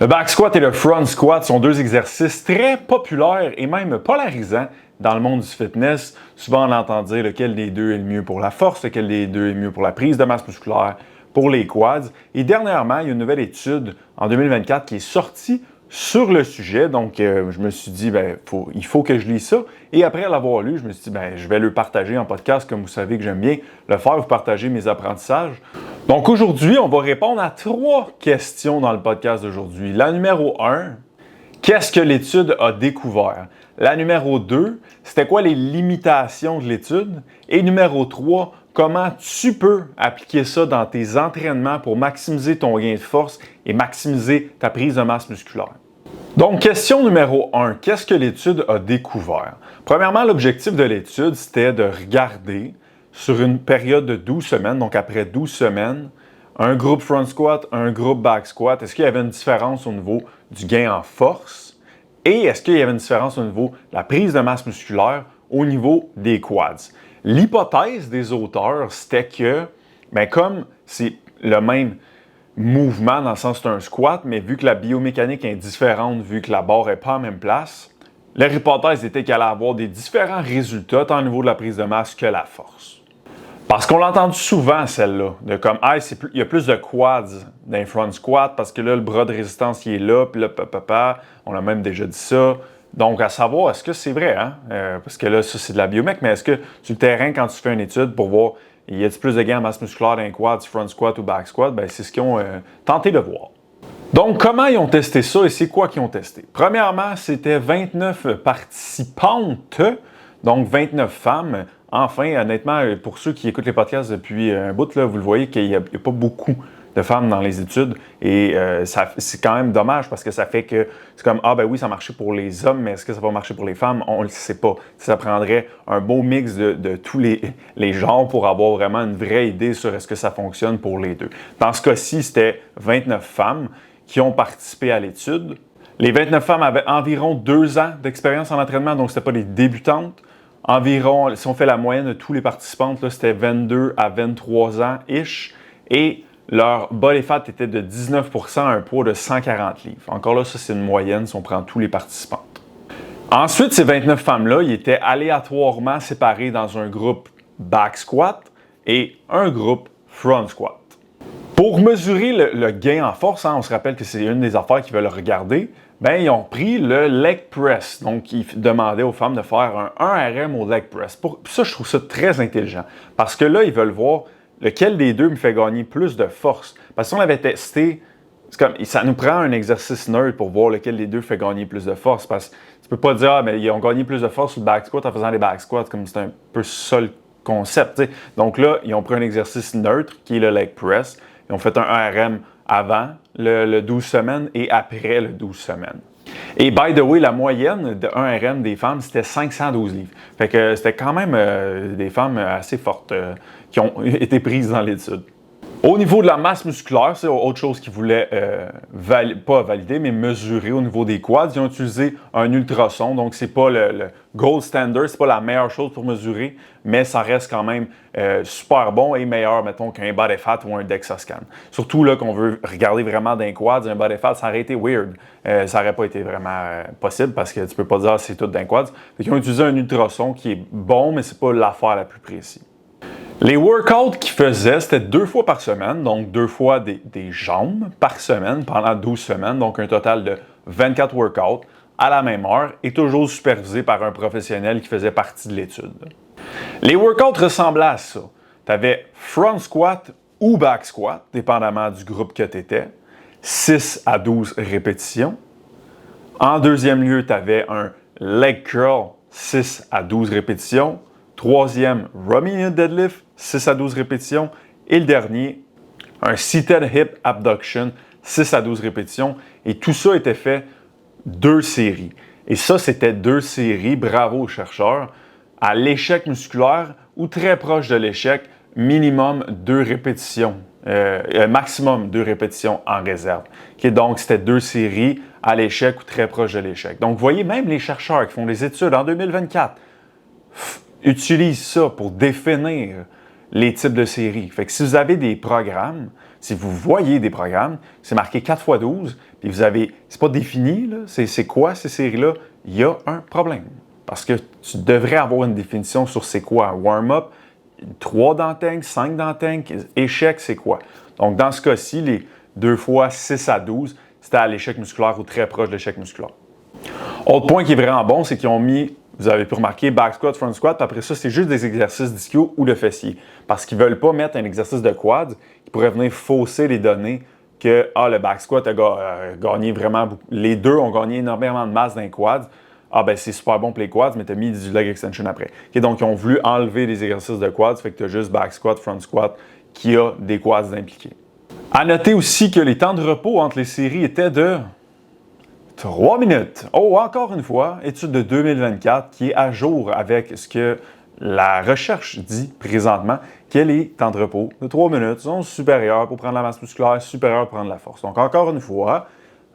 Le back squat et le front squat sont deux exercices très populaires et même polarisants dans le monde du fitness. Souvent, on entend dire lequel des deux est le mieux pour la force, lequel des deux est le mieux pour la prise de masse musculaire, pour les quads. Et dernièrement, il y a une nouvelle étude en 2024 qui est sortie sur le sujet. Donc, je me suis dit, il faut que je lise ça. Et après l'avoir lu, je me suis dit, je vais le partager en podcast, comme vous savez que j'aime bien le faire, vous partager mes apprentissages. Donc, aujourd'hui, on va répondre à 3 questions dans le podcast d'aujourd'hui. La numéro 1, qu'est-ce que l'étude a découvert? La numéro 2, c'était quoi les limitations de l'étude? Et numéro 3, comment tu peux appliquer ça dans tes entraînements pour maximiser ton gain de force et maximiser ta prise de masse musculaire. Donc, question numéro 1, qu'est-ce que l'étude a découvert? Premièrement, l'objectif de l'étude, c'était de regarder sur une période de 12 semaines, donc après 12 semaines, un groupe front squat, un groupe back squat, est-ce qu'il y avait une différence au niveau du gain en force? Et est-ce qu'il y avait une différence au niveau de la prise de masse musculaire au niveau des quads? L'hypothèse des auteurs, c'était que, comme c'est le même mouvement dans le sens que c'est un squat, mais vu que la biomécanique est différente, vu que la barre n'est pas à la même place, leur hypothèse était qu'elle allait avoir des différents résultats tant au niveau de la prise de masse que la force. Parce qu'on l'a entendu souvent, celle-là, de comme, il y a plus de quads dans front squat parce que là, le bras de résistance, il est là, puis là, on a même déjà dit ça. Donc, à savoir, est-ce que c'est vrai, hein? Parce que là, ça, c'est de la biomèque, mais est-ce que sur le terrain, quand tu fais une étude pour voir, y a-t-il plus de gains en masse musculaire dans les quads, front squat ou back squat? C'est ce qu'ils ont tenté de voir. Donc, comment ils ont testé ça et c'est quoi qu'ils ont testé? Premièrement, c'était 29 participantes, donc 29 femmes. Enfin, honnêtement, pour ceux qui écoutent les podcasts depuis un bout, là, vous le voyez qu'il n'y a pas beaucoup de femmes dans les études et c'est quand même dommage parce que ça fait que c'est comme, oui, ça marchait pour les hommes, mais est-ce que ça va marcher pour les femmes? On ne le sait pas. Ça prendrait un beau mix de tous les genres pour avoir vraiment une vraie idée sur est-ce que ça fonctionne pour les deux. Dans ce cas-ci, c'était 29 femmes qui ont participé à l'étude. Les 29 femmes avaient environ 2 ans d'expérience en entraînement, donc ce n'était pas des débutantes. Environ, si on fait la moyenne de tous les participantes, là, c'était 22 à 23 ans-ish. Et leur body fat était de 19% à un poids de 140 livres. Encore là, ça, c'est une moyenne si on prend tous les participants. Ensuite, ces 29 femmes-là, ils étaient aléatoirement séparées dans un groupe back squat et un groupe front squat. Pour mesurer le gain en force, on se rappelle que c'est une des affaires qu'ils veulent regarder, ils ont pris le leg press. Donc, ils demandaient aux femmes de faire un 1 RM au leg press. Ça, je trouve ça très intelligent. Parce que là, ils veulent voir lequel des deux me fait gagner plus de force. Parce que si on avait testé, ça nous prend un exercice neutre pour voir lequel des deux fait gagner plus de force. Parce que tu peux pas dire, ils ont gagné plus de force sur le back squat en faisant les back squats, comme c'est un peu ça le concept. T'sais. Donc là, ils ont pris un exercice neutre, qui est le leg press. Ils ont fait un 1 RM avant le 12 semaines et après le 12 semaines. Et by the way, la moyenne de 1 RM des femmes, c'était 512 livres. Fait que c'était quand même des femmes assez fortes qui ont été prises dans l'étude. Au niveau de la masse musculaire, c'est autre chose qu'ils voulaient pas valider, mais mesurer au niveau des quads. Ils ont utilisé un ultrason, donc c'est pas le gold standard, c'est pas la meilleure chose pour mesurer, mais ça reste quand même super bon et meilleur, mettons, qu'un body fat ou un DEXA scan. Surtout là qu'on veut regarder vraiment dans les quads, un body fat, ça aurait été weird. Ça aurait pas été vraiment possible parce que tu peux pas dire c'est tout dans les quads. Ils ont utilisé un ultrason qui est bon, mais c'est pas l'affaire la plus précise. Les workouts qu'ils faisaient, c'était 2 fois par semaine, donc 2 fois des jambes par semaine pendant 12 semaines, donc un total de 24 workouts à la même heure et toujours supervisé par un professionnel qui faisait partie de l'étude. Les workouts ressemblaient à ça. Tu avais front squat ou back squat, dépendamment du groupe que tu étais, 6 à 12 répétitions. En deuxième lieu, tu avais un leg curl, 6 à 12 répétitions. Troisième, Romanian deadlift, 6 à 12 répétitions. Et le dernier, un seated hip abduction, 6 à 12 répétitions. Et tout ça était fait 2 séries. Et ça, c'était 2 séries, bravo aux chercheurs, à l'échec musculaire ou très proche de l'échec, minimum 2 répétitions. Maximum 2 répétitions en réserve. Okay, donc, c'était 2 séries à l'échec ou très proche de l'échec. Donc, vous voyez, même les chercheurs qui font des études en 2024 utilisent ça pour définir les types de séries. Fait que si vous avez des programmes, Si vous voyez des programmes, c'est marqué 4x12, puis vous avez, c'est pas défini, là, c'est quoi ces séries-là, il y a un problème. Parce que tu devrais avoir une définition sur c'est quoi un warm-up, 3 dans le tank, 5 dans le tank, échec, c'est quoi? Donc, dans ce cas-ci, les 2 fois 6 à 12, c'était à l'échec musculaire ou très proche de l'échec musculaire. Autre point qui est vraiment bon, c'est qu'ils ont mis, vous avez pu remarquer, back squat, front squat, puis après ça, c'est juste des exercices d'ischio ou de fessier. Parce qu'ils ne veulent pas mettre un exercice de quad qui pourrait venir fausser les données que le back squat a gagné vraiment beaucoup. Les deux ont gagné énormément de masse dans les quads. C'est super bon pour les quads, mais tu as mis du leg extension après. Okay, donc, ils ont voulu enlever les exercices de quads, fait que tu as juste back squat, front squat qui a des quads impliqués. À noter aussi que les temps de repos entre les séries étaient de 3 minutes. Encore une fois, étude de 2024 qui est à jour avec ce que la recherche dit présentement, que les temps de repos de 3 minutes sont supérieurs pour prendre la masse musculaire, supérieurs pour prendre la force. Donc, encore une fois,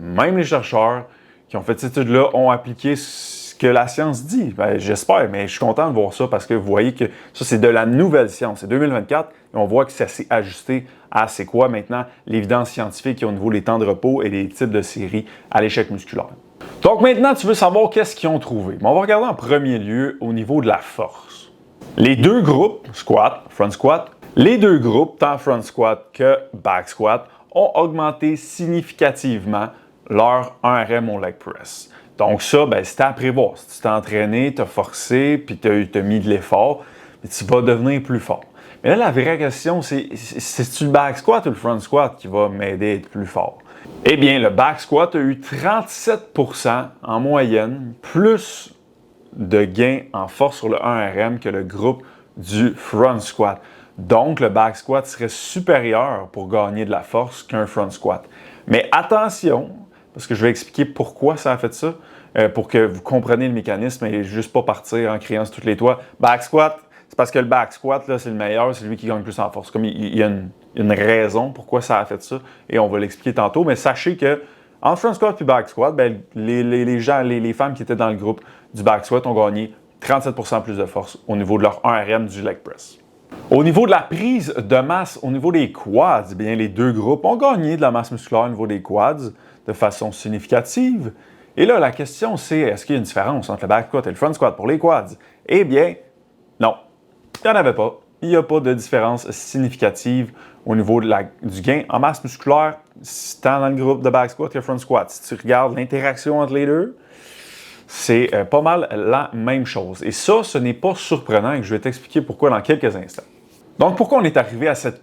même les chercheurs qui ont fait cette étude-là ont appliqué ce que la science dit. J'espère, mais je suis content de voir ça parce que vous voyez que ça, c'est de la nouvelle science. C'est 2024 et on voit que ça s'est ajusté à c'est quoi maintenant l'évidence scientifique au niveau des temps de repos et des types de séries à l'échec musculaire. Donc maintenant, tu veux savoir qu'est-ce qu'ils ont trouvé. On va regarder en premier lieu au niveau de la force. Les deux groupes, squat, front squat, les deux groupes, tant front squat que back squat, ont augmenté significativement leur 1RM au leg press. Donc ça, c'était à prévoir. Si tu t'es entraîné, tu as forcé, puis tu as mis de l'effort, tu vas devenir plus fort. Mais là, la vraie question, c'est-tu le back squat ou le front squat qui va m'aider à être plus fort? Eh bien, le back squat a eu 37% en moyenne, plus de gains en force sur le 1RM que le groupe du front squat. Donc, le back squat serait supérieur pour gagner de la force qu'un front squat. Mais attention, parce que je vais expliquer pourquoi ça a fait ça, pour que vous compreniez le mécanisme et juste pas partir en criant sur tous les toits. Back squat, c'est parce que le back squat, là, c'est le meilleur, c'est lui qui gagne plus en force. Comme il y a une raison pourquoi ça a fait ça, et on va l'expliquer tantôt, mais sachez que en front squat et back squat, les femmes qui étaient dans le groupe du back squat ont gagné 37% plus de force au niveau de leur 1RM du leg press. Au niveau de la prise de masse, au niveau des quads, bien, les deux groupes ont gagné de la masse musculaire au niveau des quads de façon significative. Et là, la question, c'est est-ce qu'il y a une différence entre le back squat et le front squat pour les quads? Eh bien, non. Il n'y en avait pas. Il n'y a pas de différence significative au niveau du gain en masse musculaire, tant dans le groupe de back squat que front squat. Si tu regardes l'interaction entre les deux, c'est pas mal la même chose. Et ça, ce n'est pas surprenant et je vais t'expliquer pourquoi dans quelques instants. Donc, pourquoi on est arrivé à cette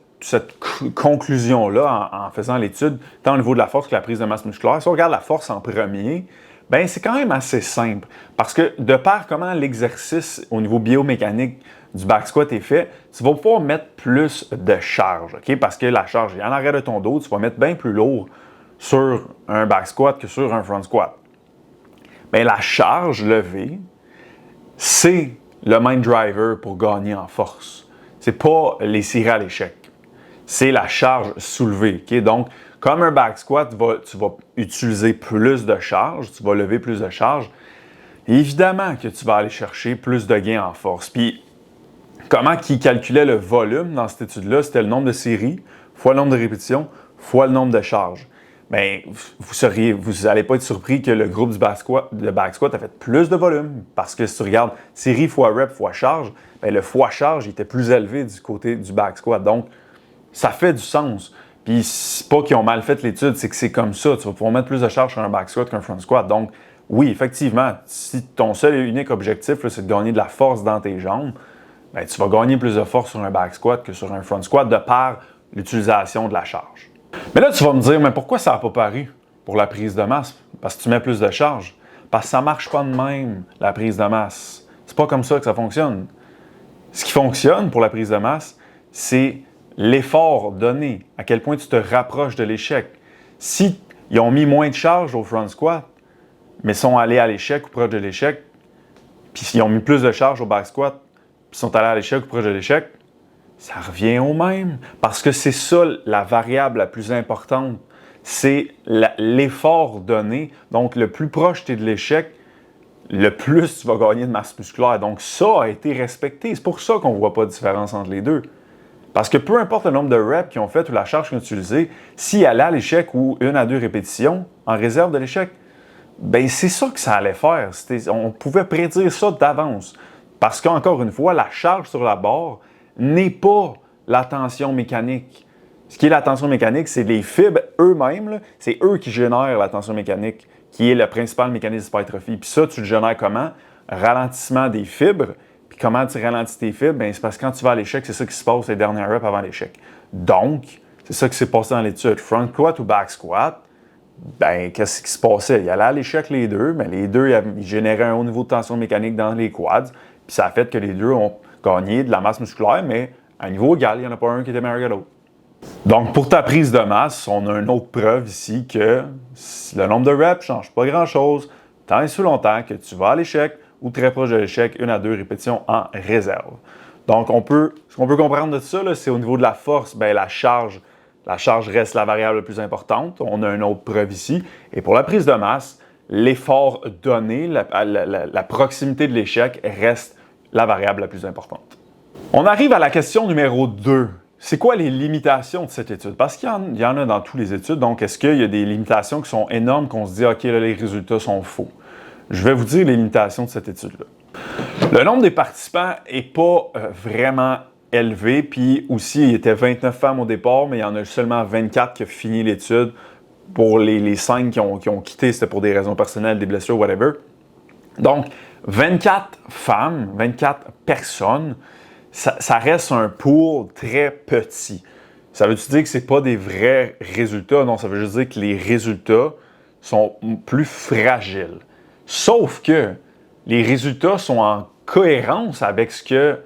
conclusion-là en faisant l'étude, tant au niveau de la force que la prise de masse musculaire? Si on regarde la force en premier, c'est quand même assez simple. Parce que de par comment l'exercice au niveau biomécanique du back squat est fait, tu vas pouvoir mettre plus de charge. Okay? Parce que la charge est en arrière de ton dos, tu vas mettre bien plus lourd sur un back squat que sur un front squat. La charge levée, c'est le main driver pour gagner en force. Ce n'est pas les séries à l'échec. C'est la charge soulevée. Okay? Donc, comme un back squat, tu vas utiliser plus de charge, tu vas lever plus de charge. Évidemment que tu vas aller chercher plus de gains en force. Puis, comment ils calculaient le volume dans cette étude-là? C'était le nombre de séries fois le nombre de répétitions fois le nombre de charges. Vous n'allez pas être surpris que le groupe de back squat a fait plus de volume parce que si tu regardes série fois rep fois charge, le fois charge était plus élevé du côté du back squat. Donc, ça fait du sens. Puis, c'est pas qu'ils ont mal fait l'étude, c'est que c'est comme ça. Tu vas pouvoir mettre plus de charge sur un back squat qu'un front squat. Donc, oui, effectivement, si ton seul et unique objectif, là, c'est de gagner de la force dans tes jambes, tu vas gagner plus de force sur un back squat que sur un front squat de par l'utilisation de la charge. Mais là, tu vas me dire, mais pourquoi ça n'a pas paru pour la prise de masse? Parce que tu mets plus de charge. Parce que ça ne marche pas de même, la prise de masse. C'est pas comme ça que ça fonctionne. Ce qui fonctionne pour la prise de masse, c'est l'effort donné, à quel point tu te rapproches de l'échec. Si ils ont mis moins de charge au front squat, mais sont allés à l'échec ou proche de l'échec, puis s'ils ont mis plus de charge au back squat, puis sont allés à l'échec ou proche de l'échec, ça revient au même. Parce que c'est ça la variable la plus importante. C'est l'effort donné. Donc, le plus proche tu es de l'échec, le plus tu vas gagner de masse musculaire. Donc, ça a été respecté. C'est pour ça qu'on ne voit pas de différence entre les deux. Parce que peu importe le nombre de reps qu'ils ont fait ou la charge qu'ils ont utilisée, s'ils allaient à l'échec ou 1 à 2 répétitions en réserve de l'échec, ben c'est ça que ça allait faire. On pouvait prédire ça d'avance. Parce qu'encore une fois, la charge sur la barre n'est pas la tension mécanique. Ce qui est la tension mécanique, c'est les fibres eux-mêmes, c'est eux qui génèrent la tension mécanique, qui est le principal mécanisme d'hypertrophie. Puis ça, tu le génères comment? Ralentissement des fibres. Puis comment tu ralentis tes fibres? Bien, c'est parce que quand tu vas à l'échec, c'est ça qui se passe les dernières reps avant l'échec. Donc, c'est ça qui s'est passé dans l'étude. Front squat ou back squat, ben, qu'est-ce qui se passait? Il allait à l'échec les deux, mais les deux, ils généraient un haut niveau de tension mécanique dans les quads. Puis ça a fait que les deux ont gagné de la masse musculaire, mais à un niveau égal, il n'y en a pas un qui était meilleur que l'autre. Donc, pour ta prise de masse, on a une autre preuve ici que le nombre de reps ne change pas grand-chose tant et si longtemps que tu vas à l'échec ou très proche de l'échec, 1 à 2 répétitions en réserve. Donc, ce qu'on peut comprendre de ça, c'est au niveau de la force, bien, la charge reste la variable la plus importante. On a une autre preuve ici. Et pour la prise de masse, l'effort donné, la proximité de l'échec reste la variable la plus importante. On arrive à la question numéro 2. C'est quoi les limitations de cette étude? Parce qu'il y en a dans toutes les études. Donc, est-ce qu'il y a des limitations qui sont énormes qu'on se dit, OK, là, les résultats sont faux? Je vais vous dire les limitations de cette étude-là. Le nombre des participants n'est pas vraiment élevé, puis aussi, il y était 29 femmes au départ, mais il y en a seulement 24 qui ont fini l'étude. Pour les 5 qui ont quitté, c'était pour des raisons personnelles, des blessures, whatever. Donc, 24 femmes, 24 personnes, ça reste un pool très petit. Ça veut-tu dire que ce n'est pas des vrais résultats? Non, ça veut juste dire que les résultats sont plus fragiles. Sauf que les résultats sont en cohérence avec ce que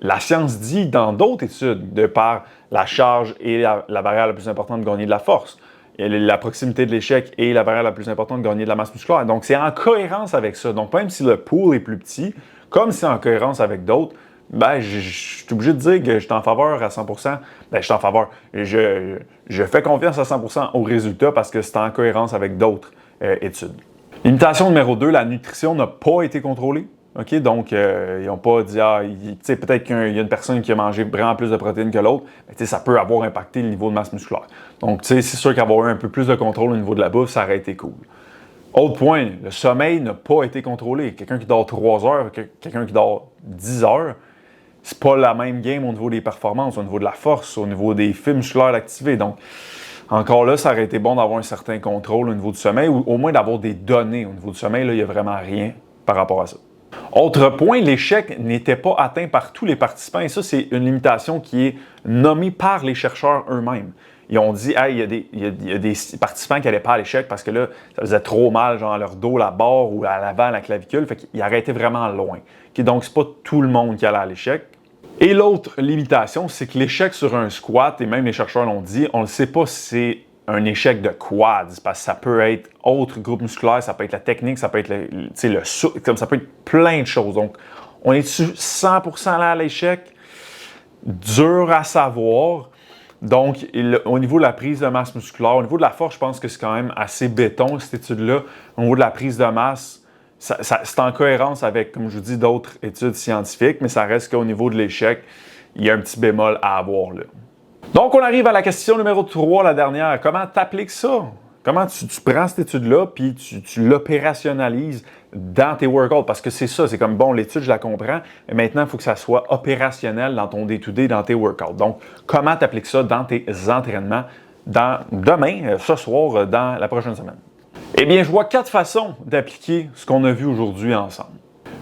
la science dit dans d'autres études, de par la charge et la variable la plus importante de gagner de la force, et la proximité de l'échec et la variable la plus importante de gagner de la masse musculaire. Donc, c'est en cohérence avec ça. Donc, même si le pool est plus petit, comme c'est en cohérence avec d'autres, ben, je suis obligé de dire que je suis en faveur à 100%. Ben, je suis en faveur. Je fais confiance à 100% aux résultats parce que c'est en cohérence avec d'autres études. Limitation numéro 2, la nutrition n'a pas été contrôlée. Okay? Donc, ils n'ont pas dit, peut-être qu'il y a une personne qui a mangé vraiment plus de protéines que l'autre, mais ça peut avoir impacté le niveau de masse musculaire. Donc, c'est sûr qu'avoir eu un peu plus de contrôle au niveau de la bouffe, ça aurait été cool. Autre point, le sommeil n'a pas été contrôlé. Quelqu'un qui dort 3 heures, quelqu'un qui dort 10 heures, c'est pas la même game au niveau des performances, au niveau de la force, au niveau des fibres musculaires activées. Donc, encore là, ça aurait été bon d'avoir un certain contrôle au niveau du sommeil ou au moins d'avoir des données au niveau du sommeil. Là, il n'y a vraiment rien par rapport à ça. Autre point, l'échec n'était pas atteint par tous les participants et ça, c'est une limitation qui est nommée par les chercheurs eux-mêmes. Ils ont dit, hey, il y a des participants qui n'allaient pas à l'échec parce que là, ça faisait trop mal, genre à leur dos, la barre ou à l'avant, la clavicule. Fait qu'ils arrêtaient vraiment loin. Okay, donc, c'est pas tout le monde qui allait à l'échec. Et l'autre limitation, c'est que l'échec sur un squat, et même les chercheurs l'ont dit, on ne sait pas si c'est un échec de quads, parce que ça peut être autre groupe musculaire, ça peut être la technique, ça peut être comme ça peut être plein de choses. Donc, on est-tu 100% là à l'échec? Dur à savoir. Donc, au niveau de la prise de masse musculaire, au niveau de la force, je pense que c'est quand même assez béton, cette étude-là. Au niveau de la prise de masse, c'est en cohérence avec, comme je vous dis, d'autres études scientifiques, mais ça reste qu'au niveau de l'échec, il y a un petit bémol à avoir là. Donc, on arrive à la question numéro 3, la dernière. Comment tu appliques ça? Comment tu prends cette étude-là puis tu l'opérationnalises dans tes workouts? Parce que c'est ça, c'est comme, bon, l'étude, je la comprends, mais maintenant, il faut que ça soit opérationnel dans ton day-to-day, dans tes workouts. Donc, comment tu appliques ça dans tes entraînements demain, ce soir, dans la prochaine semaine? Eh bien, je vois 4 façons d'appliquer ce qu'on a vu aujourd'hui ensemble.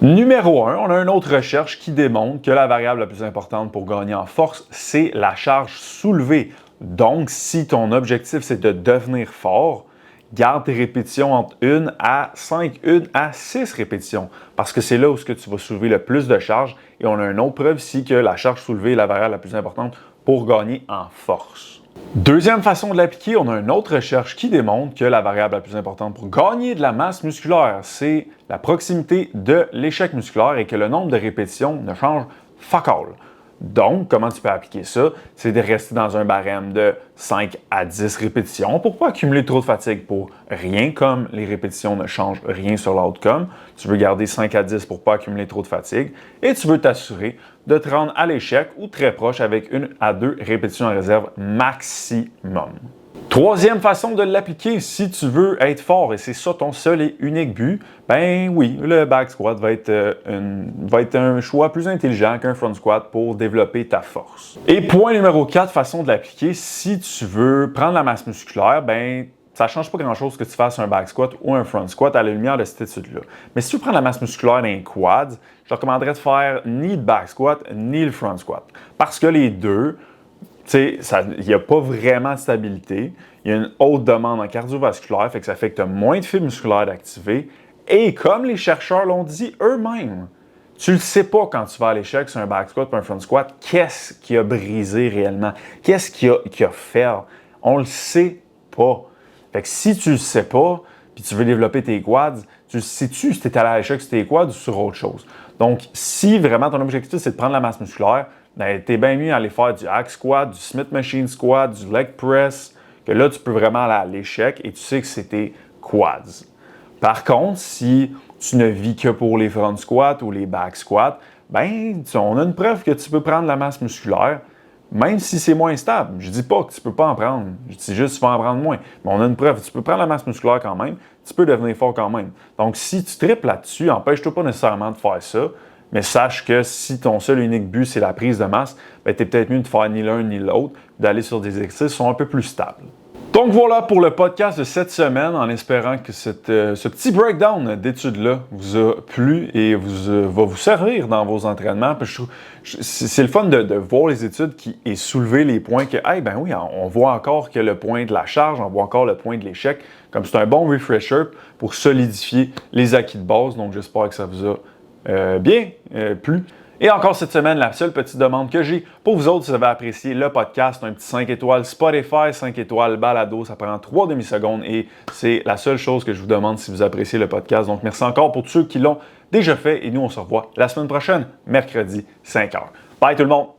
Numéro 1, on a une autre recherche qui démontre que la variable la plus importante pour gagner en force, c'est la charge soulevée. Donc, si ton objectif, c'est de devenir fort, garde tes répétitions entre 1 à 5, 1 à 6 répétitions, parce que c'est là où tu vas soulever le plus de charge. Et on a une autre preuve ici que la charge soulevée est la variable la plus importante pour gagner en force. Deuxième façon de l'appliquer, on a une autre recherche qui démontre que la variable la plus importante pour gagner de la masse musculaire, c'est la proximité de l'échec musculaire et que le nombre de répétitions ne change fuck all. Donc, comment tu peux appliquer ça? C'est de rester dans un barème de 5 à 10 répétitions pour ne pas accumuler trop de fatigue pour rien, comme les répétitions ne changent rien sur l'outcome. Tu veux garder 5 à 10 pour ne pas accumuler trop de fatigue et tu veux t'assurer de te rendre à l'échec ou très proche avec 1 à 2 répétitions en réserve maximum. Troisième façon de l'appliquer, si tu veux être fort et c'est ça ton seul et unique but, ben oui, le back squat va être un choix plus intelligent qu'un front squat pour développer ta force. Et point numéro 4, façon de l'appliquer, si tu veux prendre la masse musculaire, ben ça ne change pas grand-chose que tu fasses un back squat ou un front squat à la lumière de cette étude-là. Mais si tu veux prendre la masse musculaire dans les quads, je te recommanderais de faire ni le back squat ni le front squat. Parce que les deux, il n'y a pas vraiment de stabilité. Il y a une haute demande en cardiovasculaire, fait que ça fait que tu as moins de fibres musculaires d'activer. Et comme les chercheurs l'ont dit eux-mêmes, tu ne le sais pas quand tu vas à l'échec sur un back squat ou un front squat, qu'est-ce qui a brisé réellement? Qu'est-ce qui a fait? On ne le sait pas. Fait que si tu ne le sais pas, puis tu veux développer tes quads, tu sais-tu si tu es allé à l'échec sur tes quads ou sur autre chose? Donc, si vraiment ton objectif, c'est de prendre la masse musculaire, ben, t'es bien mieux aller faire du hack squat, du Smith Machine squat, du leg press, que là, tu peux vraiment aller à l'échec et tu sais que c'est tes quads. Par contre, si tu ne vis que pour les front squats ou les back squats, ben, on a une preuve que tu peux prendre la masse musculaire, même si c'est moins stable. Je dis pas que tu peux pas en prendre, je dis juste que tu vas en prendre moins. Mais on a une preuve, tu peux prendre la masse musculaire quand même, tu peux devenir fort quand même. Donc, si tu triples là-dessus, empêche-toi pas nécessairement de faire ça, mais sache que si ton seul et unique but, c'est la prise de masse, ben, tu es peut-être mieux de faire ni l'un ni l'autre, d'aller sur des exercices qui sont un peu plus stables. Donc voilà pour le podcast de cette semaine, en espérant que ce petit breakdown d'études-là vous a plu et va vous servir dans vos entraînements. C'est le fun de voir les études et soulever les points que, hey, ben oui, on voit encore que le point de la charge, on voit encore le point de l'échec, comme c'est un bon refresher pour solidifier les acquis de base. Donc j'espère que ça vous a bien plu. Et encore cette semaine, la seule petite demande que j'ai pour vous autres, si vous avez apprécié le podcast, un petit 5 étoiles Spotify, 5 étoiles Balado, ça prend 3 demi-secondes et c'est la seule chose que je vous demande si vous appréciez le podcast. Donc merci encore pour tous ceux qui l'ont déjà fait et nous on se revoit la semaine prochaine, mercredi 5h. Bye tout le monde!